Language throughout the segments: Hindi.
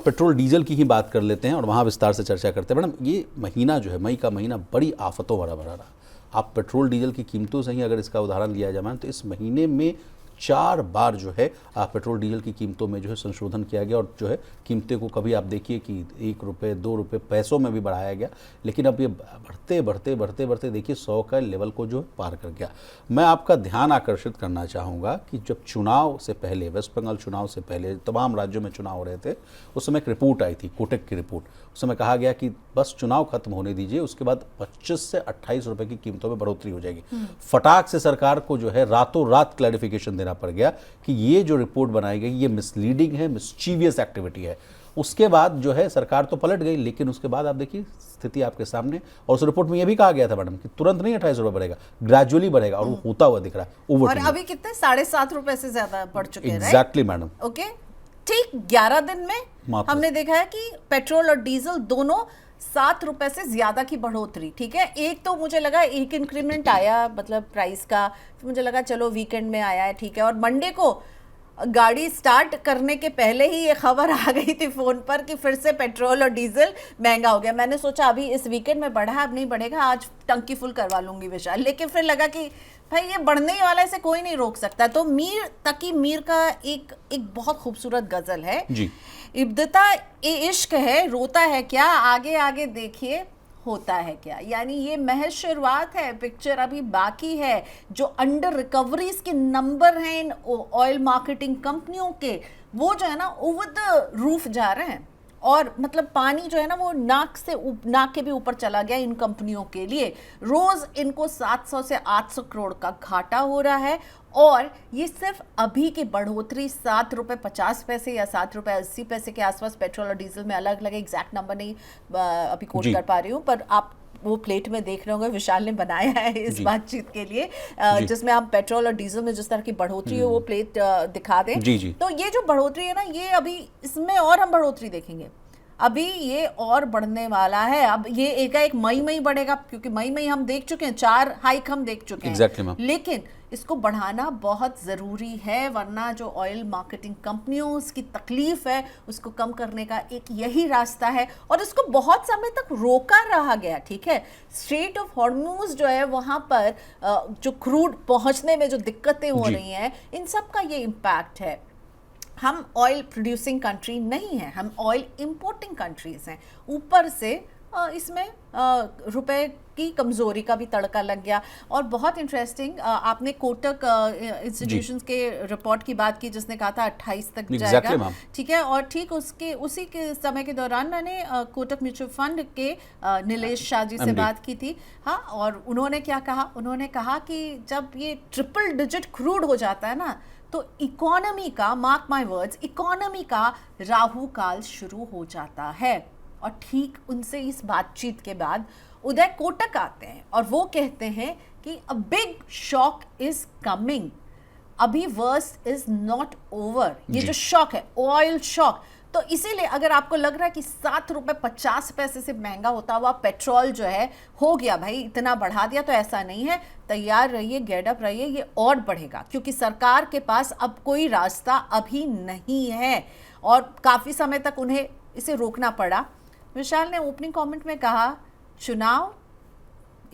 पेट्रोल डीजल की ही बात कर लेते हैं और वहाँ विस्तार से चर्चा करते हैं। मैडम, ये महीना जो है, मई का महीना बड़ी आफतों भरा भरा रहा। आप पेट्रोल डीजल की कीमतों से ही अगर इसका उदाहरण लिया जाए तो इस महीने में 4 बार जो है पेट्रोल डीजल की कीमतों में जो है संशोधन किया गया और जो है कीमतें को कभी आप देखिए कि 1 रुपये 2 रुपये पैसों में भी बढ़ाया गया, लेकिन अब ये बढ़ते बढ़ते बढ़ते बढ़ते देखिए 100 का लेवल को जो है पार कर गया। मैं आपका ध्यान आकर्षित करना चाहूँगा कि जब चुनाव से पहले, वेस्ट बंगाल चुनाव से पहले तमाम राज्यों में चुनाव हो रहे थे, उस समय एक रिपोर्ट आई थी, कोटक की रिपोर्ट। उस समय कहा गया कि बस चुनाव खत्म होने दीजिए, उसके बाद 25 से 28 रुपए की कीमतों में बढ़ोतरी हो जाएगी। फटाक से सरकार को जो है रातों रात क्लैरिफिकेशन देना पड़ गया कि ये जो रिपोर्ट बनाई गई ये मिसलीडिंग है, मिसचीवियस एक्टिविटी है। उसके बाद जो है सरकार तो पलट गई, लेकिन उसके बाद आप देखिए स्थिति आपके सामने। और उस रिपोर्ट में ये भी कहा गया था मैडम कि तुरंत नहीं 28 रुपए बढ़ेगा, ग्रेजुअली बढ़ेगा, और वो होता हुआ दिख रहा है। और अभी कितने 7.5 रुपए से ज्यादा बढ़ चुके हैं। Exactly madam. ओके, ठीक 11 दिन में हमने देखा है कि पेट्रोल और डीजल दोनों 7 रुपए से ज्यादा की बढ़ोतरी। ठीक है, एक तो मुझे लगा एक इंक्रीमेंट आया मतलब प्राइस का, मुझे लगा चलो वीकेंड में आया है, ठीक है। और मंडे को गाड़ी स्टार्ट करने के पहले ही ये खबर आ गई थी फोन पर कि फिर से पेट्रोल और डीजल महंगा हो गया। मैंने सोचा अभी इस वीकेंड में बढ़ा, अब नहीं बढ़ेगा, आज टंकी फुल करवा लूंगी विशाल। लेकिन फिर लगा कि भाई ये बढ़ने ही वाला है, इसे कोई नहीं रोक सकता। तो मीर तकी मीर का एक बहुत खूबसूरत गजल है जी, इब्दता ए इश्क है, रोता है क्या, आगे आगे देखिए होता है क्या। यानी ये महज शुरुआत है, पिक्चर अभी बाकी है। जो अंडर रिकवरीज के नंबर हैं इन ऑयल मार्केटिंग कंपनियों के, वो जो है ना ओवर द रूफ जा रहे हैं। और मतलब पानी जो है ना वो नाक के भी ऊपर चला गया इन कंपनियों के लिए। रोज इनको 700 से 800 करोड़ का घाटा हो रहा है। और ये सिर्फ अभी की बढ़ोतरी 7 रुपए 50 पैसे या 7 रुपए 80 पैसे के आसपास पेट्रोल और डीजल में अलग अलग, एग्जैक्ट नंबर नहीं अभी कोट कर पा रही हूँ, पर आप वो प्लेट में देख रहे होंगे, विशाल ने बनाया है इस बातचीत के लिए, जिसमें हम पेट्रोल और डीजल में जिस तरह की बढ़ोतरी है वो प्लेट दिखा दें। तो ये जो बढ़ोतरी है ना, ये अभी इसमें और हम बढ़ोतरी देखेंगे, अभी ये और बढ़ने वाला है। अब ये एकाएक मई में ही बढ़ेगा, क्योंकि मई में ही हम देख चुके हैं, 4 हाइक हम देख चुके हैं। लेकिन इसको बढ़ाना बहुत ज़रूरी है, वरना जो ऑयल मार्केटिंग कंपनियों की तकलीफ है उसको कम करने का एक यही रास्ता है। और इसको बहुत समय तक रोका रहा गया, ठीक है। स्ट्रेट ऑफ हॉर्मूज जो है वहाँ पर जो क्रूड पहुँचने में जो दिक्कतें हो रही हैं, इन सब का ये इम्पैक्ट है। हम ऑयल प्रोड्यूसिंग कंट्री नहीं है, हम ऑयल इंपोर्टिंग कंट्रीज हैं। ऊपर से इसमें रुपए की कमज़ोरी का भी तड़का लग गया। और बहुत इंटरेस्टिंग, आपने कोटक इंस्टीट्यूशंस के रिपोर्ट की बात की जिसने कहा था 28 तक जाएगा, ठीक है। और ठीक उसी के समय के दौरान मैंने कोटक म्यूचुअल फंड के नीलेश शाह जी से बात की थी। हाँ, और उन्होंने क्या कहा, उन्होंने कहा कि जब ये ट्रिपल डिजिट क्रूड हो जाता है ना, तो इकोनॉमी का, मार्क माय वर्ड्स, इकोनॉमी का राहु काल शुरू हो जाता है। और ठीक उनसे इस बातचीत के बाद उदय कोटक आते हैं और वो कहते हैं कि a big shock is coming, अभी वर्स्ट इज नॉट ओवर। ये जो शॉक है, ऑयल शॉक, तो इसीलिए अगर आपको लग रहा है कि 7 रुपए 50 पैसे से महंगा होता हुआ पेट्रोल जो है हो गया, भाई इतना बढ़ा दिया, तो ऐसा नहीं है। तैयार रहिए, गेटअप रहिए, ये और बढ़ेगा, क्योंकि सरकार के पास अब कोई रास्ता अभी नहीं है और काफ़ी समय तक उन्हें इसे रोकना पड़ा। विशाल ने ओपनिंग कमेंट में कहा चुनाव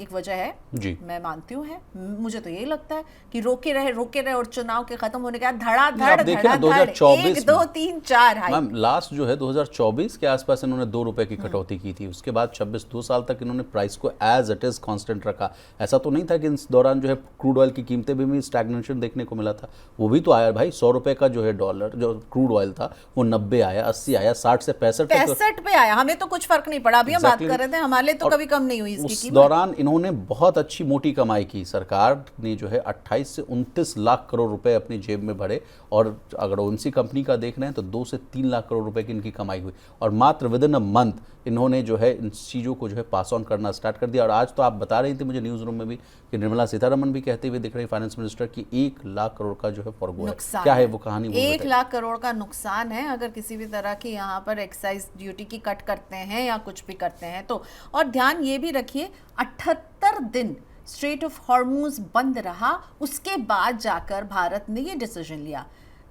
एक वजह है जी, मैं मानती हूँ है। मुझे तो यही लगता है कि रोके रहे और चुनाव के खत्म होने के बाद धड़ाधड़ 1 2 3 4 मैम लास्ट जो है 2024 के आसपास इन्होंने 2 रुपए की कटौती की थी। उसके बाद 26 2 साल तक इन्होंने प्राइस को एज इट इज कांस्टेंट रखा। ऐसा तो नहीं था कि इस दौरान जो है क्रूड ऑयल की कीमतें भी स्टैग्नेशन देखने को मिला था। वो भी तो आया भाई, 100 रुपए का जो है डॉलर जो क्रूड ऑयल था वो 90 आया, 80 आया, 60 से 65 पे आया। हमें तो कुछ फर्क नहीं पड़ा। अभी हम बात कर रहे थे, हमारे लिए तो कभी कम नहीं हुई इसकी कीमत। दौरान इन्होंने बहुत अच्छी मोटी कमाई की। सरकार ने जो है 28 से 29 लाख करोड़ रुपए अपनी जेब में भरे, और अगर उनसी कंपनी का देख रहे हैं तो 2 से 3 लाख करोड़ रुपए की इनकी कमाई हुई। और मात्र विद इन अ मंथ इन्होंने जो है इन चीज़ों को जो है पास ऑन करना स्टार्ट कर दिया। और आज तो आप बता रही थी मुझे न्यूज़ रूम में भी कि निर्मला सीतारमण भी कहते हुए दिख रही, फाइनेंस मिनिस्टर, की 1 लाख करोड़ का जो है फॉरगो है। क्या है वो कहानी? 1 लाख करोड़ का नुकसान है अगर किसी भी तरह की यहाँ पर एक्साइज ड्यूटी की कट करते हैं या कुछ भी करते हैं तो। और ध्यान ये भी रखिए 78 दिन स्ट्रेट ऑफ हॉर्मूज बंद रहा, उसके बाद जाकर भारत ने ये डिसीजन लिया।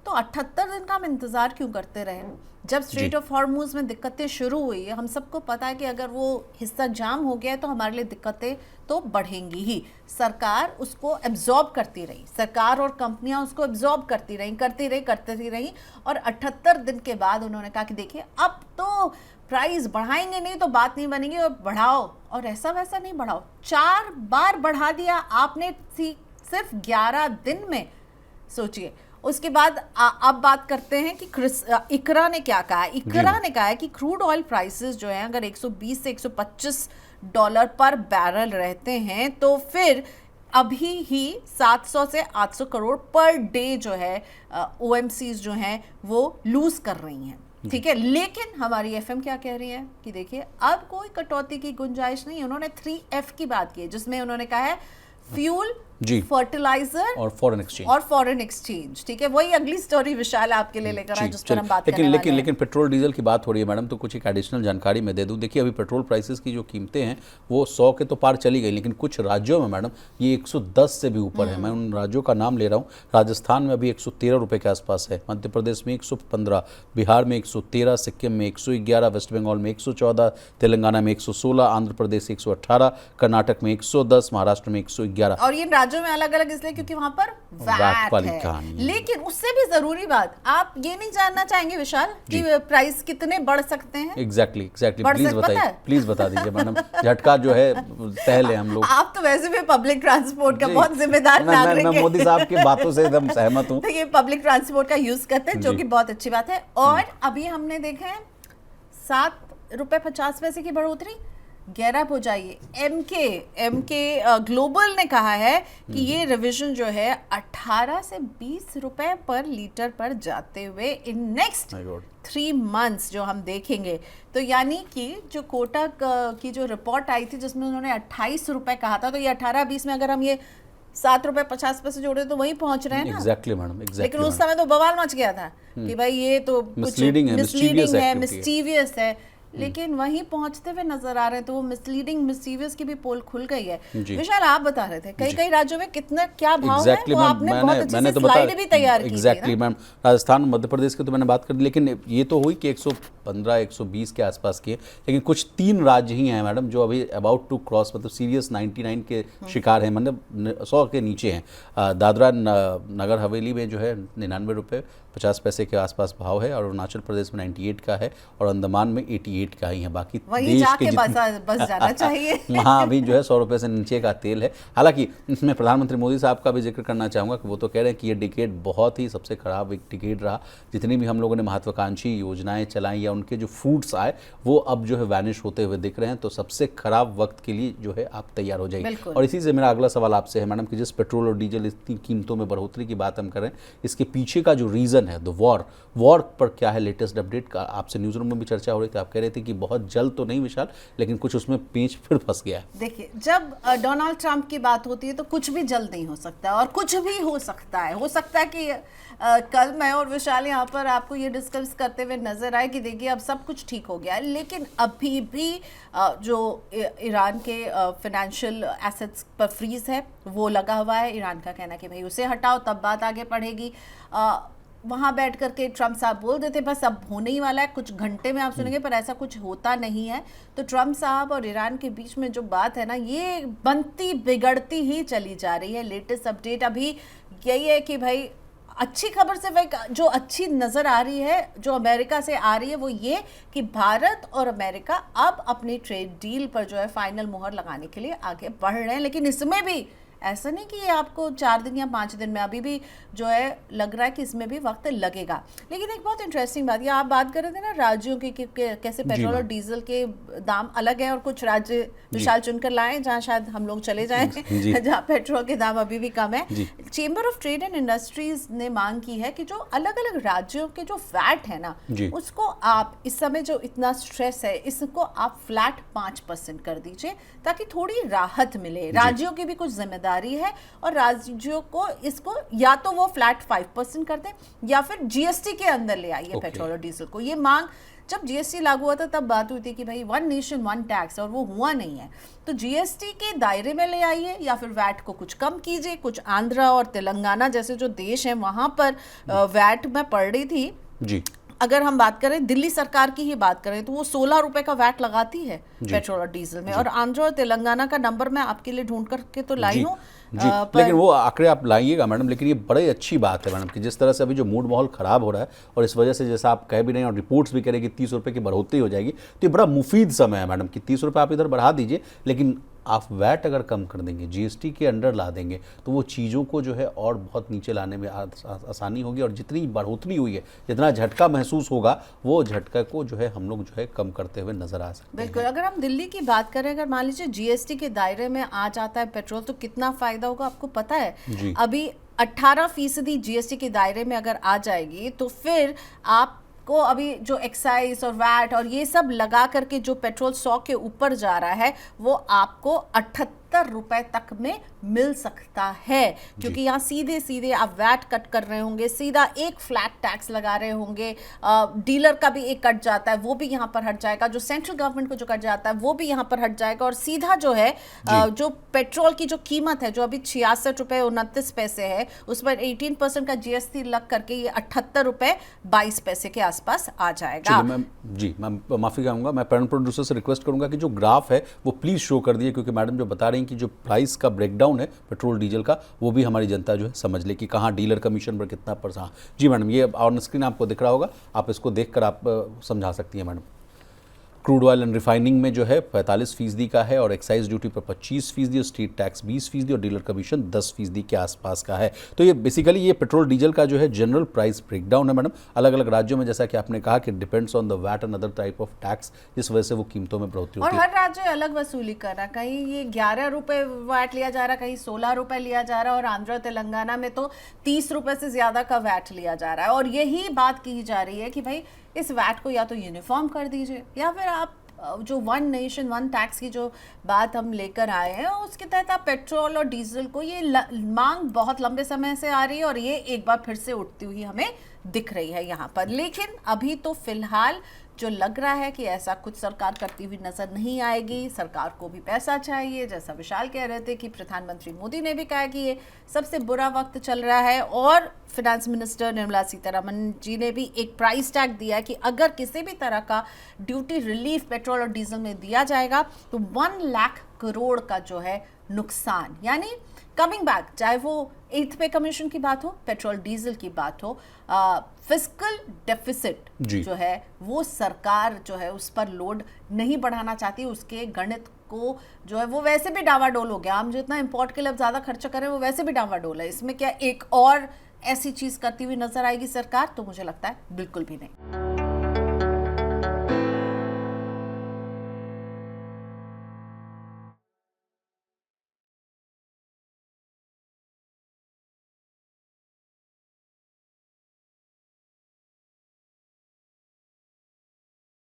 तो 78 दिन का हम इंतजार क्यों करते रहे? जब स्ट्रेट ऑफ हॉर्मूज में दिक्कतें शुरू हुई, हम सबको पता है कि अगर वो हिस्सा जाम हो गया तो हमारे लिए दिक्कतें तो बढ़ेंगी ही। सरकार उसको एब्जॉर्ब करती रही, सरकार और कंपनियां उसको एब्जॉर्ब करती रही और 78 दिन के बाद उन्होंने कहा कि देखिए अब तो प्राइस बढ़ाएंगे नहीं तो बात नहीं बनेगी, और बढ़ाओ, और ऐसा वैसा नहीं बढ़ाओ, 4 बार बढ़ा दिया आपने सिर्फ 11 दिन में। सोचिए। उसके बाद अब बात करते हैं कि इकरा ने क्या कहा। इकरा ने कहा है कि क्रूड ऑयल प्राइसेस जो है अगर 120 से 125 डॉलर पर बैरल रहते हैं तो फिर अभी ही 700 से 800 करोड़ पर डे जो है ओएमसीज जो हैं वो लूज कर रही हैं, ठीक है। लेकिन हमारी एफएम क्या कह रही है कि देखिए अब कोई कटौती की गुंजाइश नहीं। उन्होंने 3F की बात की है, जिसमें उन्होंने कहा है फ्यूल, फर्टिलाइजर और फॉरेन एक्सचेंज, ठीक है। वही अगली स्टोरी विशाल आपके लिए लेकर आए, जिस पर हम बात करने वाले हैं। लेकिन पेट्रोल डीजल की बात हो रही है मैडम, तो कुछ एक एडिशनल जानकारी मैं दे दूं। देखिए अभी पेट्रोल प्राइसेस की जो कीमतें हैं वो 100 के तो पार चली गई, लेकिन कुछ राज्यों में मैडम ये 110 से भी ऊपर है। मैं उन राज्यों का नाम ले रहा हूँ। राजस्थान में अभी 113 रुपये के आसपास है, मध्य प्रदेश में 115, बिहार में 113, सिक्किम में 111, वेस्ट बंगाल में 114, तेलंगाना में 116, आंध्र प्रदेश 118, कर्नाटक में 110, महाराष्ट्र में 111। और ये राज्यों में अलग अलग इसलिए क्योंकि वहां पर वैट है। लेकिन उससे भी जरूरी बात, आप ये नहीं जानना चाहेंगे विशाल कि प्राइस कितने बढ़ सकते हैं? एग्जैक्टली प्लीज बताइए, प्लीज बता दीजिए मैडम। झटका जो है पहले हम लोग। आप तो वैसे भी पब्लिक ट्रांसपोर्ट का बहुत जिम्मेदार नागरिक हैं। मैं मोदी साहब की बातों से एकदम सहमत हूँ। तो ये पब्लिक ट्रांसपोर्ट का यूज करते हैं, जो कि बहुत अच्छी बात है। और अभी हमने देखा है 7.50 की बढ़ोतरी 11 हो जाइए। एमके ग्लोबल ने कहा है कि ये रिवीजन जो है 18 से 20 रुपए पर लीटर पर जाते हुए इन नेक्स्ट 3 मंथ्स जो हम देखेंगे। तो यानी कि जो कोटक की जो रिपोर्ट आई थी जिसमें उन्होंने 28 रुपए कहा था, तो ये 18-20 में अगर हम ये 7.50 जोड़े तो वही पहुंच रहे हैं ना। एग्जैक्टली मैडम, लेकिन उस समय तो बवाल मच गया था कि भाई ये तो मिसलीडिंग है, मिस्टीवियस है। लेकिन वहीं पहुंचते हुए नजर आ रहे हैं, तो वो मिसलीडिंग मिसचीवियस की भी पोल खुल गई है। विशाल आप बता रहे थे कई राज्यों में कितना क्या भाव है, वो आपने बहुत अच्छी सी स्लाइड भी तैयार की थी। एग्जैक्टली मैम, राजस्थान मध्य प्रदेश के तो मैंने बात कर दी, लेकिन ये तो हुई कि 115-120 के आसपास की है। लेकिन कुछ 3 राज्य ही हैं मैडम जो अभी अबाउट टू क्रॉस, मतलब सीरियस 99 के शिकार हैं, मतलब 100 के नीचे हैं। दादरा नगर हवेली में जो है 99 रुपये 50 पैसे के आसपास भाव है, और अरुणाचल प्रदेश में 98 का है, और अंडमान में 88 का ही है। बाकी देश के बस जाना चाहिए। वहाँ अभी जो है 100 रुपये से नीचे का तेल है। हालांकि इसमें प्रधानमंत्री मोदी साहब का भी जिक्र करना चाहूँगा कि वो तो कह रहे हैं कि ये डिकेड बहुत ही सबसे खराब एक डिकेड रहा। जितनी भी हम लोगों ने महत्वाकांक्षी योजनाएं चलाई या उनके जो फ्रूट्स आए वो अब जो है वैनिश होते हुए दिख रहे हैं। तो सबसे खराब वक्त के लिए जो है आप तैयार हो जाइए। और इसी से मेरा अगला सवाल आपसे है मैडम कि जिस पेट्रोल और डीजल इतनी कीमतों में बढ़ोतरी की बात हम कर रहे हैं, इसके पीछे का जो रीज़न है, द वॉर पर क्या है लेटेस्ट अपडेट का? आपसे न्यूज़ रूम में भी चर्चा हो रही थी, आप कह रहे थे कि बहुत जल्द तो नहीं विशाल, लेकिन कुछ उसमें पेंच फिर फंस गया है। देखिए, जब डोनाल्ड ट्रंप की बात होती है तो कुछ भी जल्द नहीं हो सकता, और कुछ भी हो सकता है कि कल मैं और विशाल यहाँ पर आपको ये डिस्कस करते हुए नजर आए कि देखिए अब सब कुछ ठीक हो गया है, लेकिन अभी भी जो ईरान के फाइनेंशियल एसेट्स पर फ्रीज है वो लगा हुआ है। ईरान का कहना है कि भाई उसे हटाओ तब बात आगे बढ़ेगी। वहाँ बैठ करके ट्रम्प साहब बोल देते बस अब होने ही वाला है, कुछ घंटे में आप सुनेंगे, पर ऐसा कुछ होता नहीं है। तो ट्रम्प साहब और ईरान के बीच में जो बात है ना, ये बनती बिगड़ती ही चली जा रही है। लेटेस्ट अपडेट अभी यही है कि भाई अच्छी खबर से भाई जो अच्छी नज़र आ रही है, जो अमेरिका से आ रही है, वो ये कि भारत और अमेरिका अब अपनी ट्रेड डील पर जो है फाइनल मुहर लगाने के लिए आगे बढ़ रहे हैं। लेकिन इसमें भी ऐसा नहीं कि ये आपको 4 दिन या 5 दिन में, अभी भी जो है लग रहा है कि इसमें भी वक्त लगेगा। लेकिन एक बहुत इंटरेस्टिंग बात, ये आप बात कर रहे थे ना राज्यों की कि कैसे पेट्रोल और डीजल के दाम अलग हैं, और कुछ राज्य विशाल चुनकर लाएं जहां शायद हम लोग चले जाएं जहां पेट्रोल के दाम अभी भी कम है। Chamber of trade and industries ने मांग की है कि जो अलग अलग राज्यों के जो वैट है ना, उसको आप इस समय जो इतना स्ट्रेस है, इसको आप फ्लैट 5% कर दीजिए ताकि थोड़ी राहत मिले। राज्यों की भी कुछ जिम्मेदारी है, और राज्यों को इसको या तो वो फ्लैट 5% कर दें या फिर जीएसटी के अंदर ले आइए पेट्रोल और डीजल को। ये मांग जब जीएसटी लागू हुआ था तब बात हुई थी कि भाई वन नेशन वन टैक्स, और वो हुआ नहीं है। तो जीएसटी के दायरे में ले आइए या फिर वैट को कुछ कम कीजिए। कुछ आंध्रा और तेलंगाना जैसे जो देश हैं वहां पर वैट मैं पढ़ रही थी जी, अगर हम बात करें दिल्ली सरकार की ही बात करें तो वो 16 रुपए का वैट लगाती है पेट्रोल और डीजल में। और आंध्र और तेलंगाना का नंबर मैं आपके लिए ढूंढ करके तो लाई हूँ जी, लेकिन वो आंकड़े आप लाइएगा मैडम। लेकिन ये बड़ी अच्छी बात है मैडम कि जिस तरह से अभी जो मूड माहौल खराब हो रहा है और इस वजह से जैसा आप कह भी रहे हैं और रिपोर्ट्स भी कह रहे हैं कि 30 रुपये की बढ़ोतरी हो जाएगी, तो ये बड़ा मुफीद समय है मैडम कि 30 रुपये आप इधर बढ़ा दीजिए, लेकिन आप वैट अगर कम कर देंगे, जीएसटी के अंडर ला देंगे, तो वो चीज़ों को जो है और बहुत नीचे लाने में आसानी होगी। और जितनी बढ़ोतरी हुई है, जितना झटका महसूस होगा, वो झटका को जो है हम लोग जो है कम करते हुए नजर आ सकते हैं। बिल्कुल। अगर हम दिल्ली की बात करें, अगर मान लीजिए जीएसटी के दायरे में आ जाता है पेट्रोल, तो कितना फायदा होगा आपको पता है? अभी 18% जीएसटी के दायरे में अगर आ जाएगी तो फिर आपको अभी जो एक्साइज और वैट और ये सब लगा करके जो पेट्रोल 100 के ऊपर जा रहा है वो आपको 78 रुपए तक में मिल सकता है, क्योंकि यहाँ सीधे सीधे आप वैट कट कर रहे होंगे, सीधा एक फ्लैट टैक्स लगा रहे होंगे, डीलर का भी एक कट जाता है वो भी यहाँ पर हट जाएगा, जो सेंट्रल गवर्नमेंट को जो कट जाता है वो भी यहाँ पर हट जाएगा, और सीधा जो है जो पेट्रोल की जो कीमत है जो अभी 66 रुपए 29 पैसे है, उस पर 18% का जीएसटी लग करके ये 78 रुपए 22 पैसे के आसपास आ जाएगा। मैं माफी चाहूंगा, मैं पैनल प्रोड्यूसर से रिक्वेस्ट करूंगा कि जो ग्राफ है वो प्लीज शो कर दिए, क्योंकि मैडम जो बता रही हैं कि जो प्राइस का ब्रेकडाउन है पेट्रोल डीजल का, वो भी हमारी जनता जो है समझ ले कि कहाँ डीलर कमीशन पर कितना परसेंट। जी मैडम, ये ऑन स्क्रीन आपको दिख रहा होगा, आप इसको देखकर आप समझा सकती हैं madam. Crude oil and refining में जो है 45% का है, और एक्साइज ड्यूटी पर 25%, और स्टेट टैक्स 20%, और डीलर कमीशन 10% के आसपास का है। तो ये बेसिकली ये पेट्रोल डीजल का जो है जनरल प्राइस ब्रेकडाउन है मैडम। अलग अलग राज्यों में जैसा कि आपने कहा कि depends on the VAT and other type of tax, जिस वजह से वो कीमतों में बढ़ोतरी होती है। और हर राज्य अलग वसूली कर रहा है, कहीं ये 11 रुपए वैट लिया जा रहा है, कहीं 16 रुपए लिया जा रहा है, और आंध्र तेलंगाना में तो 30 रुपए से ज्यादा का वैट लिया जा रहा है। और यही बात की जा रही है कि भाई इस वैट को या तो यूनिफॉर्म कर दीजिए, या फिर आप जो वन नेशन वन टैक्स की जो बात हम लेकर आए हैं उसके तहत आप पेट्रोल और डीजल को, ये मांग बहुत लंबे समय से आ रही है और ये एक बार फिर से उठती हुई हमें दिख रही है यहाँ पर। लेकिन अभी तो फिलहाल जो लग रहा है कि ऐसा कुछ सरकार करती हुई नजर नहीं आएगी। सरकार को भी पैसा चाहिए, जैसा विशाल कह रहे थे कि प्रधानमंत्री मोदी ने भी कहा कि ये सबसे बुरा वक्त चल रहा है, और फिनेंस मिनिस्टर निर्मला सीतारमण जी ने भी एक प्राइस टैग दिया है कि अगर किसी भी तरह का ड्यूटी रिलीफ पेट्रोल और डीजल में दिया जाएगा तो 1 लाख करोड़ का जो है नुकसान, यानी कमिंग बैक, चाहे वो 8th पे कमीशन की बात हो, पेट्रोल डीजल की बात हो, फिस्कल डेफिसिट जो है वो सरकार जो है उस पर लोड नहीं बढ़ाना चाहती। उसके गणित को जो है वो वैसे भी डावाडोल हो गया, हम जितना इंपोर्ट के लिए अब ज्यादा खर्चा करें वो वैसे भी डावाडोल है। इसमें क्या एक और ऐसी चीज करती हुई नजर आएगी सरकार? तो मुझे लगता है बिल्कुल भी नहीं।